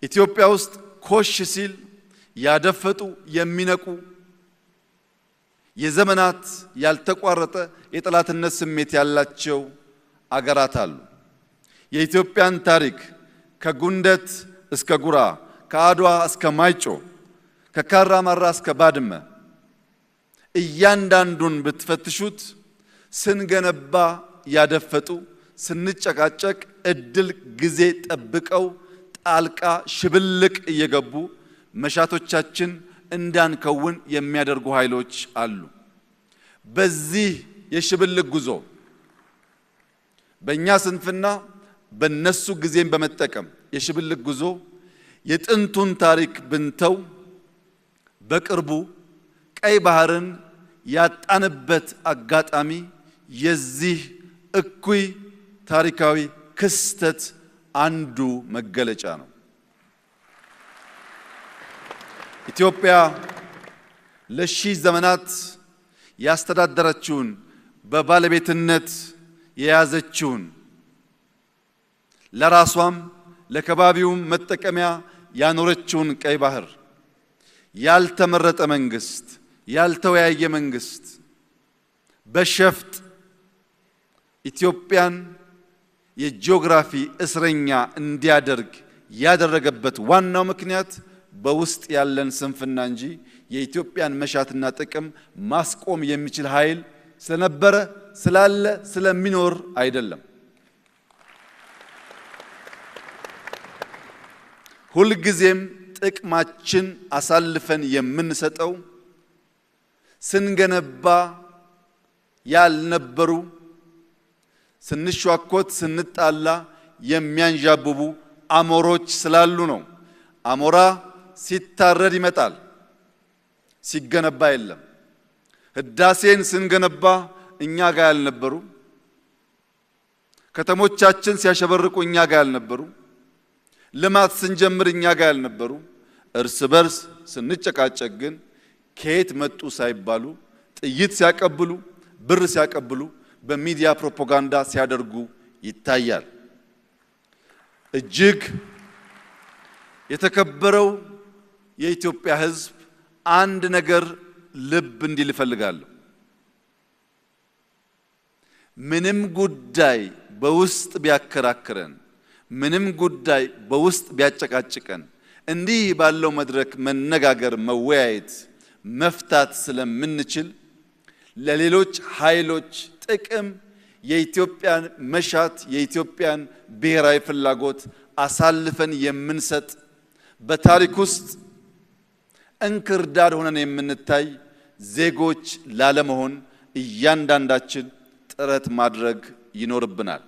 ኢትዮጵያ ውስጥ ኮሽ ሲል ያደፈጡ የሚነቁ የዘመናት ያልተቋረጠ የጠላትነት ስሜት ያላቸው አገራት አሉ። የኢትዮጵያን ታሪክ ከጉንደት እስከ ጉራ፣ ከአድዋ እስከ ማይጮ፣ ከካራማራ እስከ ባድመ እያንዳንዱን ብትፈትሹት ስንገነባ ያደፈጡ፣ ስንጨቃጨቅ እድል ጊዜ ጠብቀው ጣልቃ ሽብልቅ እየገቡ መሻቶቻችን እንዳንከውን የሚያደርጉ ኃይሎች አሉ። በዚህ የሽብልቅ ጉዞ በእኛ ስንፍና በነሱ ጊዜን በመጠቀም የሽብልቅ ጉዞ የጥንቱን ታሪክ ብንተው በቅርቡ ቀይ ባህርን ያጣንበት አጋጣሚ የዚህ እኩይ ታሪካዊ ክስተት አንዱ መገለጫ ነው። ኢትዮጵያ ለሺህ ዘመናት ያስተዳደረችውን በባለቤትነት የያዘችውን ለራሷም ለከባቢውም መጠቀሚያ ያኖረችውን ቀይ ባህር ያልተመረጠ መንግስት፣ ያልተወያየ መንግስት በሸፍጥ ኢትዮጵያን የጂኦግራፊ እስረኛ እንዲያደርግ ያደረገበት ዋናው ምክንያት በውስጥ ያለን ስንፍና እንጂ የኢትዮጵያን መሻትና ጥቅም ማስቆም የሚችል ኃይል ስለነበረ ስላለ ስለሚኖር አይደለም። ሁልጊዜም ጥቅማችን አሳልፈን የምንሰጠው ስንገነባ ያልነበሩ ስንሿኮት ስንጣላ የሚያንዣብቡ አሞሮች ስላሉ ነው። አሞራ ሲታረድ ይመጣል፣ ሲገነባ የለም። ህዳሴን ስንገነባ እኛ ጋር ያልነበሩ፣ ከተሞቻችን ሲያሸበርቁ እኛ ጋር ያልነበሩ፣ ልማት ስንጀምር እኛ ጋር ያልነበሩ፣ እርስ በርስ ስንጨቃጨቅ ግን ከየት መጡ ሳይባሉ ጥይት ሲያቀብሉ፣ ብር ሲያቀብሉ፣ በሚዲያ ፕሮፓጋንዳ ሲያደርጉ ይታያል። እጅግ የተከበረው የኢትዮጵያ ሕዝብ አንድ ነገር ልብ እንዲል እፈልጋለሁ። ምንም ጉዳይ በውስጥ ቢያከራክረን፣ ምንም ጉዳይ በውስጥ ቢያጨቃጭቀን እንዲህ ባለው መድረክ መነጋገር፣ መወያየት፣ መፍታት ስለምንችል ለሌሎች ኃይሎች ጥቅም የኢትዮጵያን መሻት የኢትዮጵያን ብሔራዊ ፍላጎት አሳልፈን የምንሰጥ በታሪክ ውስጥ እንክርዳድ ሆነን የምንታይ ዜጎች ላለመሆን እያንዳንዳችን ጥረት ማድረግ ይኖርብናል።